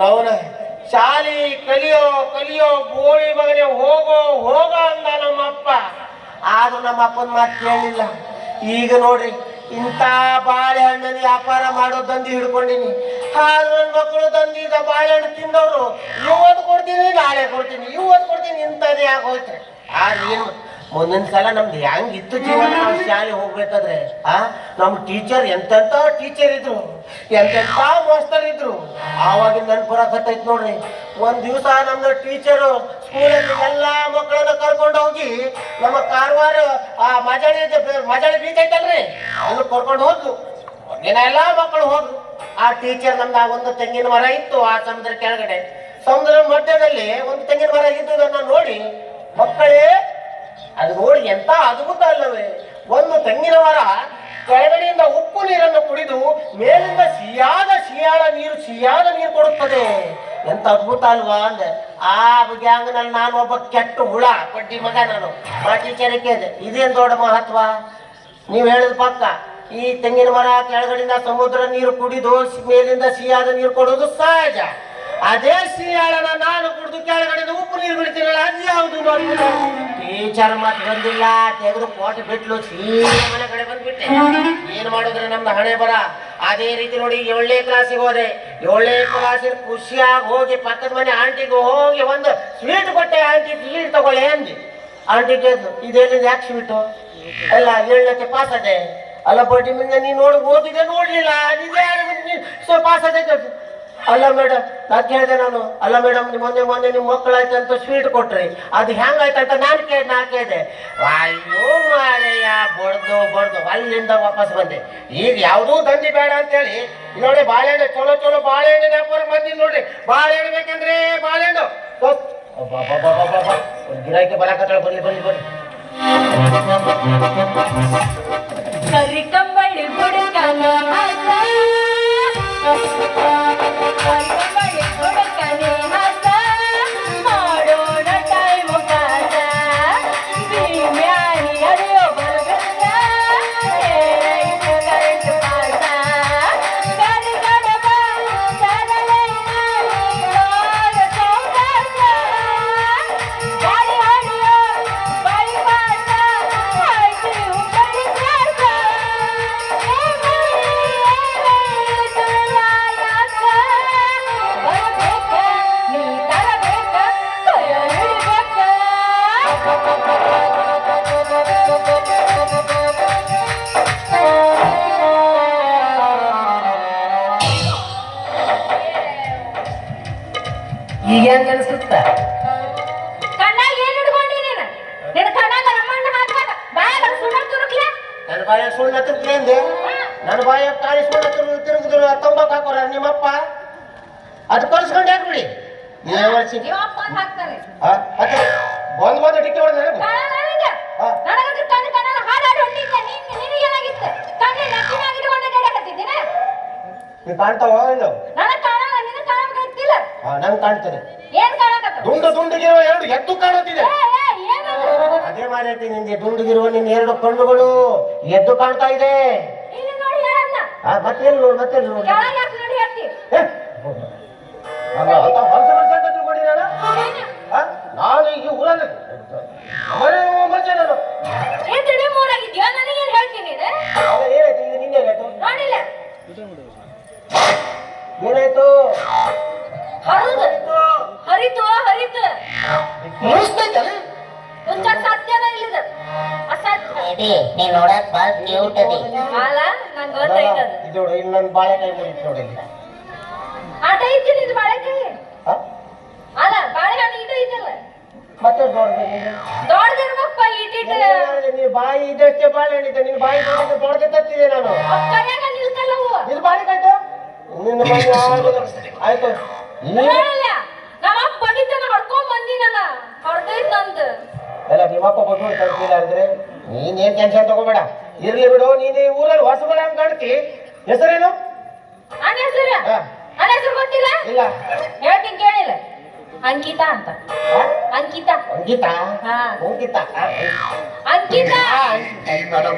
ಅವನವನ ಶಾಲಿ ಕಲಿಯೋ ಕಲಿಯೋ ಗೋಳಿ ಮಗನೇ ಹೋಗೋ ಹೋಗೋ ಅಂದ ನಮ್ಮಪ್ಪ. ಆದ್ರೂ ನಮ್ಮ ಅಪ್ಪನ ಮಾತು ಕೇಳಲಿಲ್ಲ. ಈಗ ನೋಡ್ರಿ ಇಂಥ ಬಾಳೆಹಣ್ಣನ್ನು ವ್ಯಾಪಾರ ಮಾಡೋ ದಂಧಿ ಹಿಡ್ಕೊಂಡಿನಿ. ಆದ್ರೂ ನನ್ನ ಮಕ್ಕಳು ದಂಧಿದ ಬಾಳೆಹಣ್ಣು ತಿಂದವರು ಇವತ್ತು ಕೊಡ್ತೀನಿ ನಾಳೆ ಕೊಡ್ತೀನಿ ಇವತ್ತು ಕೊಡ್ತೀನಿ ಇಂಥದ್ದೇ ಆಗೋಯ್ತ್ರೆ. ಆದ್ರೆ ಏನು ಮುಂದಿನ ಸಲ ನಮ್ದು ಹೆಂಗಿತ್ತು ಜೀವನ. ನಾವು ಶಾಲೆ ಹೋಗ್ಬೇಕಾದ್ರೆ ನಮ್ ಟೀಚರ್ ಎಂತೆಂತ ಟೀಚರ್ ಇದ್ರು, ಎಂತೆಂತ ಮಾಸ್ತರ್ ಇದ್ರು. ಆವಾಗಿನ ನೆನಪು ಬರಕತ್ತೈತ್ ನೋಡ್ರಿ. ಒಂದ್ ದಿವಸ ನಮ್ದು ಟೀಚರು ಸ್ಕೂಲಲ್ಲಿ ಎಲ್ಲಾ ಮಕ್ಕಳನ್ನ ಕರ್ಕೊಂಡು ಹೋಗಿ ನಮ್ಮ ಕಾರವಾರ ಮಜಾಳಿ ಬೀಚ್ ಐತಲ್ರಿ ಅಲ್ಲಿ ಕರ್ಕೊಂಡು ಹೋದ್ಲು. ಒಂದಿನ ಎಲ್ಲಾ ಮಕ್ಕಳು ಹೋದ್ರು. ಆ ಟೀಚರ್ ನಮ್ದು ಒಂದು ತೆಂಗಿನ ಮರ ಇತ್ತು ಆ ಸಮುದ್ರ ಕೆಳಗಡೆ. ಸಮುದ್ರ ಮಧ್ಯದಲ್ಲಿ ಒಂದು ತೆಂಗಿನ ಮರ ಇದ್ದುದನ್ನ ನೋಡಿ ಮಕ್ಕಳೇ ಅದು ನೋಡಿ ಎಂತ ಅದ್ಭುತ ಅಲ್ಲವೇ. ಒಂದು ತೆಂಗಿನ ಮರ ಕೆಳಗಡೆಯಿಂದ ಉಪ್ಪು ನೀರನ್ನು ಕುಡಿದು ಮೇಲಿಂದ ಸಿಹಿಯಾದ ನೀರು ಕೊಡುತ್ತದೆ. ಎಂತ ಅದ್ಭುತ ಅಲ್ವಾ ಅಂದೆ. ಆ ಗ್ಯಾಂಗ್ನಲ್ಲಿ ನಾನು ಒಬ್ಬ ಕೆಟ್ಟ ಹುಳ ಪಟ್ಟಿ ಮಗ. ನಾನು ಆ ಟೀಚರ್ ಕೇಳಿದೆ ಇದೇನ್ ದೊಡ್ಡ ಮಹತ್ವ. ನೀವು ಹೇಳಿದ ಪಕ್ಕ ಈ ತೆಂಗಿನ ಮರ ಕೆಳಗಡೆಯಿಂದ ಸಮುದ್ರ ನೀರು ಕುಡಿದು ಮೇಲಿಂದ ಸಿಹಿಯಾದ ನೀರು ಕೊಡೋದು ಸಹಜ. ಅದೇ ಸಿಹಿಯಾಳನ ನಾನು ಕುಡಿದು ಕೆಳಗಡೆಯಿಂದ ಉಪ್ಪು ನೀರು ಬಿಡ್ತೀನಲ್ಲ ಅದು ಯಾವುದು ನೋಡ್ಬಿಟ್ಟು ಟೀಚರ್ ಮತ್ ಬಂದಿಲ್ಲ. ತೆಗೆದು ಕೋಟೆ ಬಿಟ್ಲು ಸೀದಾ ಮನೆ ಕಡೆ ಬಂದ್ಬಿಟ್ಟೆ. ಏನ್ ಮಾಡಿದ್ರೆ ನಮ್ದು ಹಣೆ ಬರ. ಅದೇ ರೀತಿ ನೋಡಿ 7ನೇ ಕ್ಲಾಸಿಗೆ ಹೋದೆ. 7ನೇ ಕ್ಲಾಸಿಗೆ ಖುಷಿಯಾಗಿ ಹೋಗಿ ಪಕ್ಕದ ಮನೆ ಆಂಟಿಗೆ ಹೋಗಿ ಒಂದು ಸ್ವೀಟ್ ಕೊಟ್ಟೆ. ಆಂಟಿ ಸ್ವೀಟ್ ತಗೊಳ್ಳಿ ಅಂದಿ. ಆಂಟಿ ಕೇಳಿದ್ರು ಇದೇನಿದೆ ಯಾಕೆ ಸ್ವೀಟು? ಅಲ್ಲ 7ನೇಕ್ಕೆ ಪಾಸ್ ಅದೇ ಅಲ್ಲ ಬಡ್ಡಿ ಮುಂದೆ ನೀನು ನೋಡಿ ಓದಿದೆ ನೋಡ್ಲಿಲ್ಲ ನಿಜ ಪಾಸ್ ಅದೇ. ಅಲ್ಲ ಮೇಡಮ್ ನಾ ಕೇಳಿದೆ ನಾನು. ಅಲ್ಲ ಮೇಡಮ್ ಮೊನ್ನೆ ನಿಮ್ಮ ಮಕ್ಕಳಾಯ್ತು ಅಂತ ಸ್ವೀಟ್ ಕೊಟ್ರಿ ಅದು ಹೆಂಗಾಯ್ತಂತ ನಾ ಕೇಳಿದೆ. ಅಯ್ಯೋ ಮಾರಯ್ಯ ಬಡ್ದು ಅಲ್ಲಿಂದ ವಾಪಸ್ ಬಂದೆ. ಈಗ ಯಾವುದೂ ದಂಧಿ ಬೇಡ ಅಂತೇಳಿ ನೋಡಿ ಬಾಳೆಹಣ್ಣು ಚಲೋ ಬಾಳೆಹಣ್ಣು ವ್ಯಾಪಾರ ಬಂದಿದ್ದು ನೋಡ್ರಿ. ಬಾಳೆಹಣ್ಣು ಬೇಕಂದ್ರೆ ಬಾಳೆಹಣ್ಣು ಒಂದು ಗಿರಾಕಿ ಬರಕತ್ತಾಳ. ಬರ್ಲಿ ಕರಿ ಕಂಬಳಿ ಬುಡಕನ ಹಸ ಕಂಬಳಿ ಬುಡಕನೆ ಹಸ ಮಾಡೋಣ ಟೈಮ್ ಕಾಸ ಬಿಮ್ಯಾನಿ ಅರಿಯೋ ಬರಗಸ ಏರೈತು ಕರೆಂಟ್ ಪಾಸ ಕರಿ ಗಡಬ ಸರಳೈನ ನೋಡ ಚೌಕಾಸ ಗಾಡಿ ಹೊಡಿಯೋ ಬೈಪಾಸ ಆಯ್ತು ಉಪ್ಪಡಿ ತ್ರಾಸ ನೀ ತರಬೇಕ ಕೈ ಹಿಡಿಬೇಕ. ಈಗ ಹೆಂಗ ಅನಿಸುತ್ತ? ಕಣ್ಣಾಗ ಏನ್ ಹಿಡ್ಕೊಂಡಿ ನೀನು? ನಿನ್ನ ಕಣ್ಣಾಗ ರಮಣ್ಣ ಹಾಕ್ಬೇಕ ಬಾಯಾಗ ಸುಣ್ಣ ತುರುಕ್ಲ. ನನ್ನ ಬಾಯಾಗ ಸುಣ್ಣ ತಿರುಗ್ಲಿ ಅಂದೆ. ನನ್ನ ಬಾಯಾಗ ಕಾಳಿ ಸುಣ್ಣ ತಿರುಗಿದ್ರು ತಂಬಾಕು ಹಾಕೋರ ನಿಮ್ಮಪ್ಪ. ಅದು ಕಲ್ಸ್ಕೊಂಡು ಹಾಕ್ಬಿಡಿ. ಇವಪ್ಪ ಹಾಕ್ತಾರೆ ಬಂದ್ ಡಿಕ್ಕಿ ಹೊಡೆದ ನನಗೆ ಕಣ್ಣಾಗ ಹಾಡಾಡಿ ಹೊಂಟಿದ್ದ. ನಿನಗೇನಾಗಿತ್ತು? ಕಣ್ಣು ನಕ್ಕಿನಾಗ ಇಟ್ಕೊಂಡೆ ನಡಕತ್ತಿದ್ದೀನ. ನೀ ಕಾಣ್ತಾವ ಇಲ್ಲ? ನನಗೆ ಕಾಣಲ್ಲ, ನಿನಗೆ ಕಾಣಬೇಕಿಲ್ಲ. ನಂಗೆ ಕಾಣ್ತದೆ. ಏನ್ ಕಾಣಕತ್ತ? ದುಂಡುಗಿರುವ 2 ಎದ್ದು ಕಾಣುತ್ತಿದೆ. ಅದೇ ಮಾರೈತಿ ನಿಂಗೆ ದುಂಡುಗಿರುವ ನಿನ್ನ 2 ಕಣ್ಣುಗಳು ಎದ್ದು ಕಾಣ್ತಾ ಇದೆ. ಇಲ್ಲಿ ನೋಡಿ ಹೇಳನ್ನ. ಮತ್ತೇನು ನೋಡಿ ಕೆಳಗೆ ಯಾಕೆ ನೋಡಿ ಹೇಳ್ತಿ? ನಾನು ಈಗ ಊರಲ್ಲಿ ಮನುಷ್ಯ ನಾನು ಏನ್ ತಿಳಿ ಮೂರಾಗಿದ್ಯೋ ನನಗೇನ್ ಹೇಳ್ತೀನಿ? ಏನಾಯ್ತು ಈಗ ನಿನ್ನೆ ಏನಾಯ್ತು ನೋಡಿಲ್ಲ ಏನಾಯ್ತು? ಹರಿತು ಮುಗಿಸ್ತೈತಲ್ಲ ಸತ್ಯನ ಇಲ್ಲಿದ ಅಸತ್ಯ. ನೀನ್ ನೋಡಕ್ ಬಾಳ ಕ್ಯೂಟ್ ಅದಿ. ಅಲ್ಲ ನಂಗೆ ಗೊತ್ತೈತದ. ಇದು ಇನ್ನೊಂದು ಬಾಳೆಕಾಯಿ ಮುರಿತು ನೋಡಿ. ಆಟ ಐತಿ ಇದು ಬಾಳೆಕಾಯಿ ಅಲ್ಲ ಬಾಳೆಹಣ್ಣು ಇದು ಐತಲ್ಲ ಮತ್ತೆ ದೊಡ್ಡದಿರ್ಬೇಕಪ್ಪ ಇಟ್ಟಿಟ್ಟು. ನೀನು ಬಾಯಿ ಇದಷ್ಟೇ ಬಾಳೆಹಣ್ಣಿದ್ದೆ. ನಿನ್ನ ಬಾಯಿ ದೊಡ್ಡದೆ ತತ್ತಿದೆ ನಾನು. ಕೈಯಾಗ ನಿಲ್ತಲ್ಲವು ಇದು ಬಾಳೆಕಾಯ್ತು ನಿನ್ನ ಬಾಯಿ ಆಯ್ತು. ನೋಡಲ್ಲ ನಮ್ಮ ಅಪ್ಪ ಬಡಿತನ ಹೊಡ್ಕೊಂಡ್ ಬಂದಿನಲ್ಲ ಹೊಡೆದೈತಂತ. ಅಲ್ಲ ನಿಮ್ಮಪ್ಪ ಬಂದು ಕಳ್ಸಿಲ್ಲ ಅಂದ್ರೆ ನೀನೇನ್ ಟೆನ್ಷನ್ ತಗೋಬೇಡ. ಇರ್ಲಿ ಬಿಡು. ನೀನು ಈ ಊರಲ್ಲಿ ಹೊಸಬಳ ಹಂಗ್ ಕಾಣ್ತಿ. ಹೆಸರೇನು? ನನ್ನ ಹೆಸರು ಗೊತ್ತಿಲ್ಲ? ಇಲ್ಲ ಹೇಳ್ತೀನಿ ಕೇಳಿಲ್ಲ. ಅಂಕಿತಾ ಅಂತ. ಅಂಕಿತಾ ಅಂಕಿತಾ ಹಾ. ಅಂಕಿತಾ ಅಂಕಿತ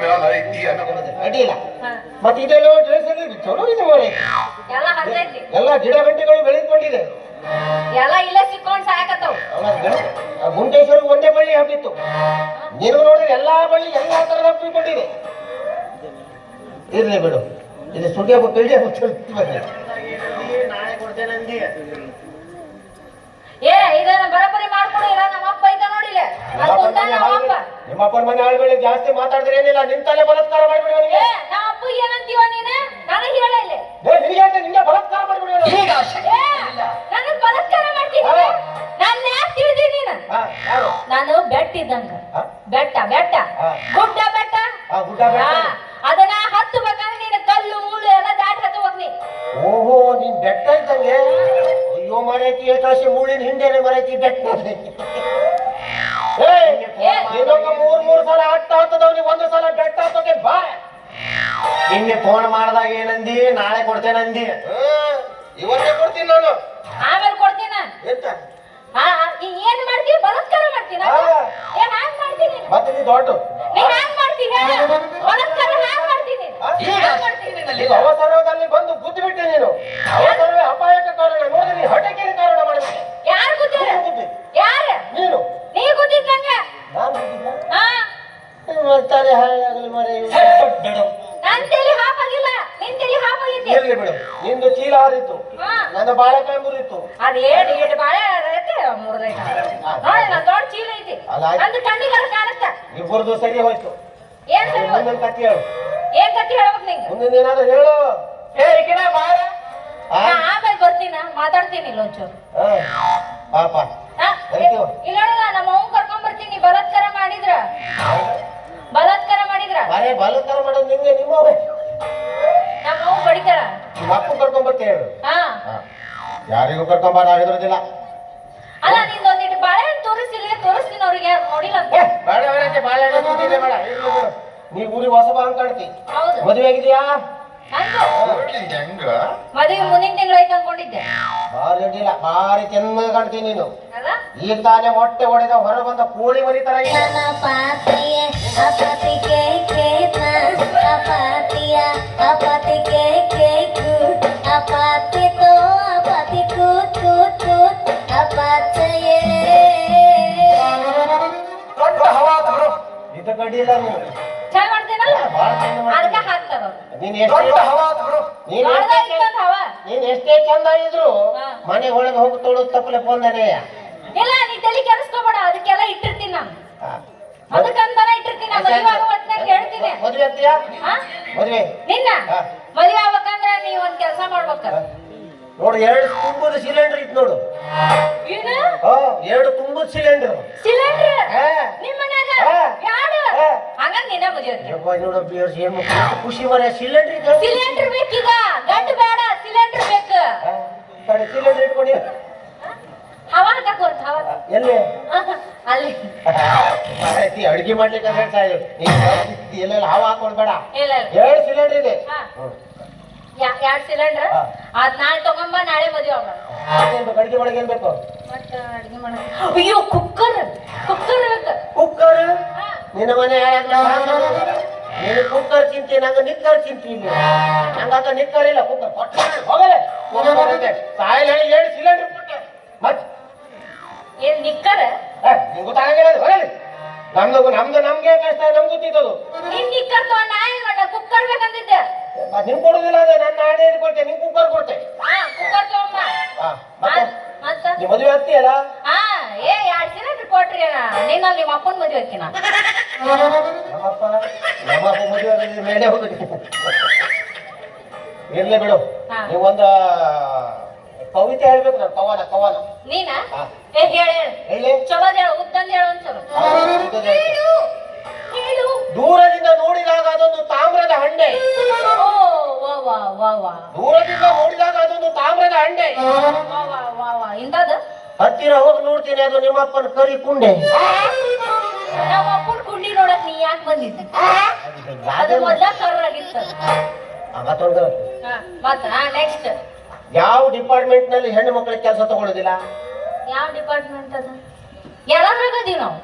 ಅಡ್ಡಿಲ್ಲ. ಹಾ. ಮತ್ತೆ ಇದೆಲ್ಲ ಡ್ರೆಸ್ ಅಲ್ಲಿ ಚಲೋ ಇದೆ ಮಾರೆ. ಎಲ್ಲ ಹರಿದೈತಿ ಎಲ್ಲ ಗಿಡ ಗಂಟೆಗಳು ಬೆಳೆದುಕೊಂಡಿದೆ. ಎಲ್ಲ ಇಲ್ಲೇ ಸಿಕ್ಕೊಂಡ್ ಸಾಕತ್ತವ್ ಗುಂಟೇಶ್ವರ ಒಂದೇ ಬಳ್ಳಿ ಹಬ್ಬಿತ್ತು. ನೀವು ನೋಡಿದ್ರೆ ಎಲ್ಲಾ ಬಳ್ಳಿ ಎಲ್ಲಾ ತರದ ಹಬ್ಬಿಕೊಂಡಿದೆ. ಇರ್ಲಿ ಬಿಡು, ಇದು ಸುಡಿಯ ಬೆಳ್ಳಿ ನಾಳೆ ಕೊಡ್ತೇನೆ ಅಂದಿ. ಏ ಇದನ್ನ ಬರಬರಿ ಮಾಡ್ಕೊಂಡು ಇಲ್ಲ ನಮ್ಮ ಅಪ್ಪ ಇದ್ದ ನೋಡಿಲ್ಲ ನಿಮ್ಮ ಅಪ್ಪನ ಮನೆ ಆಳ್ಬೇಡಿ, ಜಾಸ್ತಿ ಮಾತಾಡಿದ್ರೆ ಏನಿಲ್ಲ, ನಿಂತಲ್ಲೇ ಬಲಾತ್ಕಾರ ಮಾಡಿಬಿಡಿ ಅವನಿಗೆ. ಏ ನಮ್ಮ ಅಪ್ಪ ಏನಂತೀವ ನೀನು ನನಗೆ ಹೇಳ ಇಲ್ಲಿ ನಿಂಗೆ ಬಲಾತ್ಕಾರ ಮಾಡಿಬಿಡಿ ನನಗೆ ಬಲಾತ್ಕಾರ ಮಾಡ್ತೀನಿ ನನ್ನ ಯಾಕೆ ತಿಳಿದಿ ನೀನು ಯಾರು? ನಾನು ಬೆಟ್ಟ ಇದ್ದಂಗ ಬೆಟ್ಟ ಬೆಟ್ಟ ಗುಡ್ಡ ಬೆಟ್ಟ ಗುಡ್ಡ ಬೆಟ್ಟ. ಅದನ್ನ ಹತ್ತಬೇಕಂದ್ರೆ ನೀನು ಕಲ್ಲು ಮುಳ್ಳು ಎಲ್ಲ ದಾಟಿ ಹತ್ತು ಹೋಗ್ನಿ. ಓಹೋ, ನೀನ್ ಬೆಟ್ಟ ಇದ್ದಂಗೆ. ಅಯ್ಯೋ ಮರೈತಿ, ಏಕಾಶಿ ಮುಳ್ಳಿನ ಹಿಂದೆನೆ ಮರೈತಿ ಬೆಟ್ಟ. ಇನ್ನೊಂದು ಮೂರ್ ಸಲ ಹಟ್ಟ ಹತ್ತದವ್ನಿಗೆ ಒಂದು ಸಲ ಬೆಟ್ಟ ಹತ್ತೋಕೆ ಬಾ. ನಿನ್ನೆ ಫೋನ್ ಮಾಡ್ದಾಗ ಏನಂದಿ? ನಾಳೆ ಕೊಡ್ತೇನಂದಿ. ಇವತ್ತೇ ಕೊಡ್ತೀನಿ ನಾನು. ಆಮೇಲೆ ಕೊಡ್ತೀನ. ಎಂತ ಏನ್ ಮಾಡ್ತೀವಿ? ಬಲಾತ್ಕಾರ ಮಾಡ್ತೀನ? ಏನ್ ಹ್ಯಾಂಗ್ ಮಾಡ್ತೀನಿ? ಮತ್ತೆ ನೀ ದೊಡ್ಡ ನೀ ಹ್ಯಾಂಗ್ ಮಾಡ್ತೀನಿ? ಬಲಾತ್ಕಾರ ಹ್ಯಾಂಗ್ ಮಾಡ್ತೀನಿ? ಈಗ ಅವಸರದಲ್ಲಿ ಬಂದು ಬುದ್ಧಿ ಬಿಟ್ಟೆ ನೀನು. ಅವಸರವೇ ಅಪಾಯಕ್ಕೆ ಕಾರಣ. ನೋಡಿದ್ರೆ ನೀ ಹಠಕ್ಕೆ ಕಾರಣ ಮಾಡಿಬಿಟ್ಟೆ. ಯಾರು ಗುದ್ದಿರ? ಯಾರು? ನೀನು. ನೀ ಗುದ್ದಿದ್ದಂಗ? ನಾನು ಗುದ್ದಿದ್ದ? ಹಾ. ತಲೆ ಹಾಳಾಗಲಿ ಮರೆ. ನನ್ ತಲೆ ಹಾಪಾಗಿಲ್ಲ, ನಿನ್ ತಲೆ ಹಾಪಾಗಿದ್ದೆ. ಇರ್ಲಿ ಬಿಡು, ನಿಂದು ಚೀಲ ಹಾರಿತ್ತು, ನನ್ನ ಬಾಳೆಕಾಯಿ ಮುರಿತ್ತು. ಅದೇನು ಏಟು ಬಾಳೆ ಐತೆ ಮುರಿದೈತೆ ನೋಡಿ. ನನ್ ದೊಡ್ಡ ಚೀಲ ಐತಿ, ನಂದು ಕಣ್ಣಿಗೆಲ್ಲ ಕಾಣುತ್ತ. ಇಬ್ಬರದು ಸರಿ ಹೋಯ್ತು. ಏನ್ ಸರಿ ಹೋಯ್ತು? ಮುಂದಿನ ಕಥೆ ಹೇಳು. ಏನ್ ಕತ್ತಿ ಹೇಳ್ಬೇಕು ನಿಂಗೆ? ಮುಂದಿನ ಏನಾದ್ರು ಹೇಳು. ನಾ ಆಮೇಲೆ ಬರ್ತೀನ, ಮಾತಾಡ್ತೀನಿ ಇಲ್ಲ ಒಂಚೂರು. ಪಾಪ ಇಲ್ಲ ನೋಡಲ್ಲ, ನಮ್ಮ ಅವ್ವ ಕರ್ಕೊಂಡ್ ಬರ್ತೀನಿ. ಬಲಾತ್ಕಾರ ಮಾಡಿದ್ರ ಅರೆ ಬಲಾತ್ಕಾರ ಮಾಡೋದು ನಿಂಗೆ ನಿಮ್ಮವೇ. ನಮ್ಮ ಅವ್ವ ಬಡಿತಾಳ. ನಿಮ್ಮ ಅಪ್ಪ ಕರ್ಕೊಂಡ್ಬರ್ತೆ ಹೇಳು. ಹಾ, ಯಾರಿಗೂ ಕರ್ಕೊಂಬಾರ ಆಗಿರೋದಿಲ್ಲ. ಅಲ್ಲ ನಿಂದ ಒಂದಿಟ್ಟು ಬಾಳೆಹಣ್ಣು ತೋರಿಸ್ತೀನಿ ಅವ್ರಿಗೆ, ನೋಡಿಲ್ಲ ಅಂತ. ಬೇಡ ಬಾಳೆಹಣ್ಣು ತಿಂದಿದೆ ಬೇಡ. ಇರ್ಲಿ ಬಿಡು, ನೀ ಊರಿಗೆ ಹೊಸಬ ಅಂತ ಕಾಣ್ತಿ. ಹೌದು, ಮದುವೆ ಆಗಿದೆಯಾ? ಮದುವೆ ಮುಂದಿನ ತಿಂಗಳು ಐತೆ ಅನ್ಕೊಂಡಿದ್ದೆ. ಭಾರಿ ಅಡ್ಡಿಲ್ಲ, ಭಾರಿ ಚೆನ್ನಾಗಿ ಕಾಣ್ತೀನಿ ನೀನು. ಅಲ್ಲ ಈಗ ತಾನೇ ಮೊಟ್ಟೆ ಹೊಡೆದ ಹೊರ ಬಂದ ಕೋಳಿ ಮರಿ ತರ ಇದೆ. ಇದು ಕಡಿಲ್ಲ ನೀನು. ಚಾ ಮಾಡ್ತೀನಲ್ಲ ಅದಕ್ಕೆ ಹಾಕ್ತಾರ ನೀನ್ ಎಷ್ಟೇ ಚಂದ ಇದ್ರು ಮನೆ ಒಳಗೆ ಹೋಗಿ ತೊಳೋದು ತಪ್ಪಲೆ ಬಂದನೆ. ಇಲ್ಲ ನೀ ತಲೆ ಕೆಡಿಸ್ಕೋಬೇಡ, ಅದಕ್ಕೆಲ್ಲ ಇಟ್ಟಿರ್ತೀನಿ ನಾನು. ಅದಕ್ಕಂತಾನೆ ಇಟ್ಟಿರ್ತೀನಿ. ಹೇಳ್ತೀನಿ ಮದ್ವೆ ಆಗ್ತೀಯಾ? ಮದ್ವೆ ನಿನ್ನ ಮದುವೆ ಆಗ್ಬೇಕಂದ್ರೆ ನೀ ಒಂದ್ ಕೆಲಸ ಮಾಡ್ಬೇಕ. ನೋಡು, 2 ತುಂಬದ ಸಿಲಿಂಡರ್ ಇತ್ತು ನೋಡು. ಏನು? 2 ತುಂಬದ ಸಿಲಿಂಡರ್. ನಿಮ್ಮ ಮನ್ಯಾಗ ಹಂಗಂದ್ ನಿನ್ನ ಮದುವೆ ಖುಷಿ ಮನೆ ಸಿಲಿಂಡರ್. ಸಿಲಿಂಡರ್ ಬೇಕೀಗ, ಗಂಡು ಬೇಡ, ಸಿಲಿಂಡರ್ ಬೇಕು. ಸಿಲಿಂಡರ್ ಇಟ್ಕೊಂಡು ಹವಾ ಹಾಕಕ್ ಹವಾ ಎಲ್ಲಿ ಅಲ್ಲಿ ಅಡಿಗೆ ಮಾಡ್ಲಿಕ್ಕೆ ಎಲ್ಲೆಲ್ಲ ಹಾವು ಹಾಕೊಳ್ಬೇಡ. ಇಲ್ಲ 2 ಸಿಲಿಂಡರ್ ಇದೆ. 2 ಸಿಲಿಂಡರ್. ಅದ್ ನಾಳೆ ತಗೊಂಬ, ನಾಳೆ ಮದುವೆ ಆಗ. ಅಡಿಗೆ ಮಾಡಕ್ಕೆ ಏನ್ ಬೇಕು? ಮತ್ತೆ ಅಡಿಗೆ ಮಾಡ. ಅಯ್ಯೋ ಕುಕ್ಕರ್ ಬೇಕು. ಕುಕ್ಕರ್ ನಿನ್ನ ಮನೆ ನೀನು ಕುಕ್ಕರ್ ಚಿಂತೆ, ನಂಗೆ ನಿಕ್ಕರ್ ಚಿಂತೆ. ಇಲ್ಲಿ ನಂಗಾತ ನಿಕ್ಕರ್ ಇಲ್ಲ, ಕುಕ್ಕರ್ ಹೋಗಲ್ಲ. ಸಾಯಿಲ್ ಹೇಳಿ 2 ಸಿಲಿಂಡರ್ ಕೊಟ್ಟೆ. ಮತ್ತೆ ಏನ್ ನಿಕ್ಕರ್? ನಿಂಗೆ ಗೊತ್ತಾಗಲ್ಲ, ಹೋಗಲಿ. ನಮ್ಗೆ ಕಷ್ಟ, ನಮ್ಗೆ ಗೊತ್ತಿದ್ದದು. ನಿನ್ ನಿಕ್ಕರ್ ತಗೊಂಡ ಏನ್ ಮಾಡ? ಕುಕ್ಕರ್ ಬೇಕಂದಿದ್ದೆ. ನಿನ್ ಕೊಡುದಿಲ್ಲ, ಅದೇ ನನ್ನ ನಾನೇ ಕೊಡ್ತೆ, ನಿನ್ ಕುಕ್ಕರ್ ಕೊಡ್ತೆ. ಕುಕ್ಕರ್ ತಗೊಂಬ. ಮತ್ತ ನೀ ಮದುವೆ ಆಗ್ತೀಯಲ್ಲ? ಏ 2 ಸಿಲಿಂಡರ್ ಕೊಟ್ರಿ. ನೀನ್ ನಿಮ್ಮ ಅಪ್ಪನ ಮದುವೆ ಹಾಕಿನ. ನಮ್ಮಪ್ಪ ಮದುವೆ ಆಗಿದೆ, ಮೇಲೆ ಹೋಗಿ ಇರ್ಲಿ ಬಿಡು. ನೀವೊಂದು ಕವಿತೆ ಹೇಳ್ಬೇಕು. ನಾನು ಕವನ ನೀನ ಹೇಳಿ ಚಲೋದ್ ಹೇಳು, ಉದ್ದಂದ್ ಹೇಳು ಒಂದ್ಸಲ. ಹೇಳು. ದೂರದಿಂದ ನೋಡಿದಾಗ ಅದೊಂದು ತಾಮ್ರದ ಹಂಡೆ. ದೂರದಿಂದ ನೋಡಿದಾಗ ಅದೊಂದು ತಾಮ್ರದ ಹಂಡೆ. ಇಂದದ ಹತ್ತಿರ ಹೋಗಿ ನೋಡ್ತೀನಿ, ಅದು ನಿಮ್ಮಪ್ಪನ ಕರಿ ಕುಂಡೆ. ನಮ್ಮ ಅಪ್ಪನ ಕುಂಡಿ ನೋಡಕ್ ನೀ ಯಾಕೆ ಬಂದಿದ್ದೆ? ಅದು ಮೊದ್ಲ ಕರ್ರಾಗಿತ್ತು. ಮತ್ತ ನೆಕ್ಸ್ಟ್ ಯಾವ ಡಿಪಾರ್ಟ್ಮೆಂಟ್ ನಲ್ಲಿ ಹೆಣ್ಣು ಮಕ್ಕಳಿಗೆ ಕೆಲಸ ತಗೊಳ್ಳೋದಿಲ್ಲ? ಯಾವ ಡಿಪಾರ್ಟ್ಮೆಂಟ್ ಅದ? ಎಲ್ಲಾದ್ರಾಗ ಅದೀವಿ ನಾವು.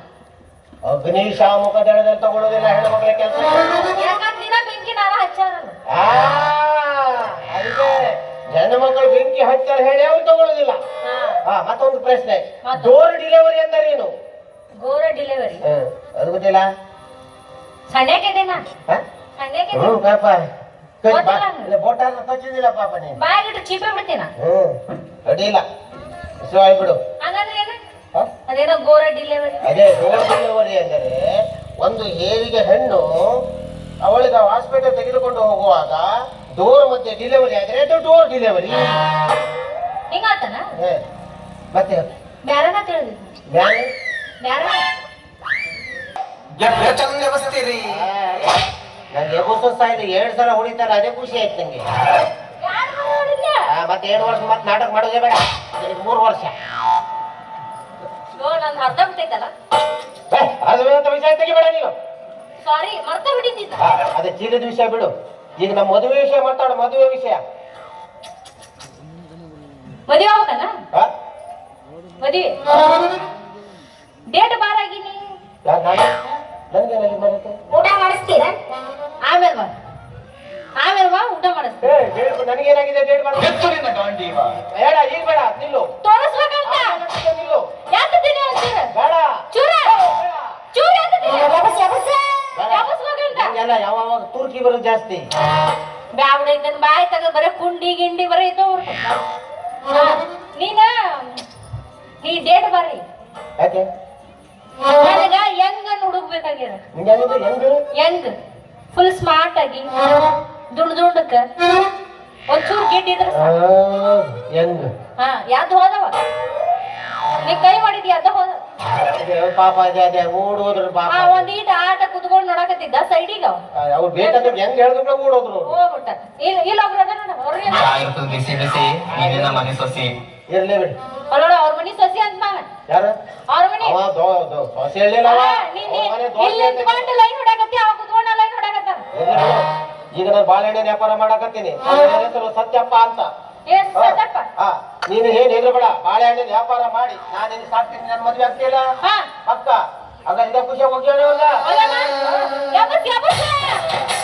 ಅಗ್ನಿಶಾಮಕ ದಳದಲ್ಲಿ ತಗೊಳ್ಳೋದಿಲ್ಲ ಹೆಣ್ಮಕ್ಳ ಕೆಲಸ. ಯಾಕಂದ್ರೆ ದಿನ ಬೆಂಕಿ ನಾರ ಹಚ್ಚಾರಲ್ಲ. ಅದಕ್ಕೆ ಹೆಣ್ಮಕ್ಳು ಬೆಂಕಿ ಹಚ್ಚಾರ ಹೇಳಿ ಅವ್ರು ತಗೊಳ್ಳೋದಿಲ್ಲ. ಮತ್ತೊಂದು ಪ್ರಶ್ನೆ, ಡೋರ್ ಡೆಲಿವರಿ ಅಂದರೇನು? ಗೋರ ಡೆಲಿವರಿ ಅದು ಗೊತ್ತಿಲ್ಲ. ಸಣ್ಣಕ್ಕಿದೇನ ಸಣ್ಣಕ್ಕಿದೆ ಪಾಪ ಗೊತ್ತಿಲ್ಲ. ಬೋಟಾರ ಕಚ್ಚಿದಿಲ್ಲ ಪಾಪ ನೀನು. ಬಾಯಾಗಿಟ್ಟು ಚೀಪೆ ಬಿಡ್ತೀನ. ಅಡ್ಡಿಲ್ಲ, ಬಿಡು. ಹಂಗಂದ್ರೆ ಏನು? ಅದೇನೋ ಗೋರ ಡೆಲಿವರಿ. ಅದೇ ಡೋರ್ ಡೆಲಿವರಿ ಅಂದರೆ ಒಂದು ಹೇರಿಗೆ ಹೆಣ್ಣು ಅವಳಿಗೆ ಹಾಸ್ಪಿಟಲ್ ತೆಗೆದುಕೊಂಡು ಹೋಗುವಾಗ ಡೋರ್ ಮಧ್ಯೆ ಡೆಲಿವರಿ ಆದ್ರೆ ಅದು ಡೋರ್ ಡೆಲಿವರಿ. ಹಿಂಗಾತನ ಮತ್ತೆ ಬ್ಯಾರನ ತಿಳಿದಿದ್ದು ಬ್ಯಾರೆ ಬ್ಯಾರನ ಚಂದ ಬಸ್ತೀರಿ. ನಂಗೆ ಎಬ್ಬುಸ್ತಾಯಿಲ್ಲ, 2 ಸಲ ಹೊಡಿತಾರೆ, ಅದೇ ಖುಷಿ ಆಯ್ತು ನಂಗೆ. ಯಾರು ನೋಡಿಲ್ಲ? ಮತ್ತೆ 7 ವರ್ಷ ಮತ್ತೆ ನಾಟಕ ಮಾಡೋದೇ ಬೇಡ, 3 ವರ್ಷ. ನಂದು ಅರ್ಧ ಬಿಟ್ಟೈತಲ್ಲ. ಅದು ವಿಷಯ ತೆಗಿಬೇಡ ನೀನು. ಸಾರಿ, ಮರ್ತ ಬಿಟ್ಟಿದ್ದ. ಅದೇ ಚೀಲದ ವಿಷಯ ಬಿಡು. ಈಗ ನಮ್ಮ ಮದುವೆ ವಿಷಯ ಮಾತಾಡು, ಮದುವೆ ವಿಷಯ. ಮದುವೆ ಆಗ್ಬೇಕಲ್ಲ? ಮದುವೆ ಡೇಟ್ ಬಾರ್ ಆಗಿನಿ. ನನಗೇನಲ್ಲಿ ಬರುತ್ತೆ. ಊಟ ಮಾಡಿಸ್ತೀರ? ಆಮೇಲೆ ಬಾ, ಆಮೇಲೆ ಬಾ, ಊಟ ಮಾಡಿಸ್ತೀರ. ನನಗೇನಾಗಿದೆ ಡೇಟ್ ಬಾರ್? ಎತ್ತುರಿನ ಗಾಂಡೀವ. ಬೇಡ, ಈಗ ಬೇಡ, ನಿಲ್ಲು. ತೋರಿಸ್ಬೇಕಂತ ನಿಲ್ಲು. ಯಾತಿದ್ದೀನಿ ಅಂತೀರ? ಬೇಡ. ಚೂರ ಚೂರ ಯಾತಿದ್ದೀನಿ? ಯಾವಸ್ಬೇಕಂತ? ಎಲ್ಲ ಯಾವಾಗ ತುರ್ಕಿ ಬರೋದು ಜಾಸ್ತಿ. ಬ್ಯಾವಡೆ ನನ್ ಬಾಯಿ ತಗ ಬರೀ ಕುಂಡಿ ಗಿಂಡಿ ಬರೀ ಇದ್ದೋ ನೀ ಡೇಟ್ ಬರ್ರಿ. ಯಾಕೆ ನನಗ ಹೆಂಗ ಹುಡುಕ್ಬೇಕಾಗ್ಯದ. ಹೆಂಗ್ ಫುಲ್ ಸ್ಮಾರ್ಟ್ ಆಗಿ ದುಂಡಕ್ಕ ಒಂಚೂರು ಗಿಡ್ ಇದ್ರ ಹೆಂಗ್ ಯಾವ್ದು ಹೋದವ ನೀ ಕೈ ಮಾಡಿದ್ಯ ಅದ ಹೋದ ಪಾಪ ಅದೇ ಅದೇ ಓಡೋದ್ರು ಪಾಪ. ಒಂದ್ ಈಟ ಆಟ ಕುತ್ಕೊಂಡ್ ನೋಡಕತ್ತಿದ್ದ ಸೈಡಿಗ ಅವ್ರು ಬೇಕಂದ್ರೆ ಹೆಂಗ್ ಹೇಳಿದ್ರು ಓಡೋದ್ರು. ಹೋಗ್ಬಿಟ್ಟ. ಇಲ್ಲ ಒಬ್ರು ಅದ ನೋಡ ಅವ್ರಿಗೆ ಇರ್ತದ ಬಿಸಿ ಬಿಸಿ ಈಗಿನ ಮನೆ ಸೊಸಿ. ಇರ್ಲಿ ಬಿಡಿ. ಅಲ್ಲೋಡ ಅವ್ರ ಮನಿ ಸಸಿ ಅಂತ ನಾನು ಯಾರು ಅವ್ರ ಮನಿ ಸೊಸೆ ಹೇಳಿಲ್ಲ. ಇಲ್ಲಿ ನಿಂತ್ಕೊಂಡು ಲೈನ್ ಹೊಡಕತ್ತಿ ಅವ ಕುತ್ಕೊಂಡ ಲೈನ್ ಹೊಡಕತ್ತಾರ. ಈಗ ನಾನು ಬಾಳೆಹಣ್ಣೆ ವ್ಯಾಪಾರ ಮಾಡಕತ್ತೀನಿ, ಸತ್ಯಪ್ಪ ಅಂತ. ಏನ್ ಸತ್ತಪ್ಪ? ನೀನು ಏನ್ ಹೇಳ್ಬೇಡ, ಬಾಳೆಹಣ್ಣಿನ ವ್ಯಾಪಾರ ಮಾಡಿ ನಾನು ನಿನ್ ಸಾಕ್ತೀನಿ. ನನ್ನ ಮದ್ವೆ ಆಗ್ತಿಲ್ಲ ಅಕ್ಕ, ಆಗ ಇದ ಖುಷಿಯಾಗಿ ಹೋಗಿ ಹೋಗ್ಯಾನ? ಯಾವತ್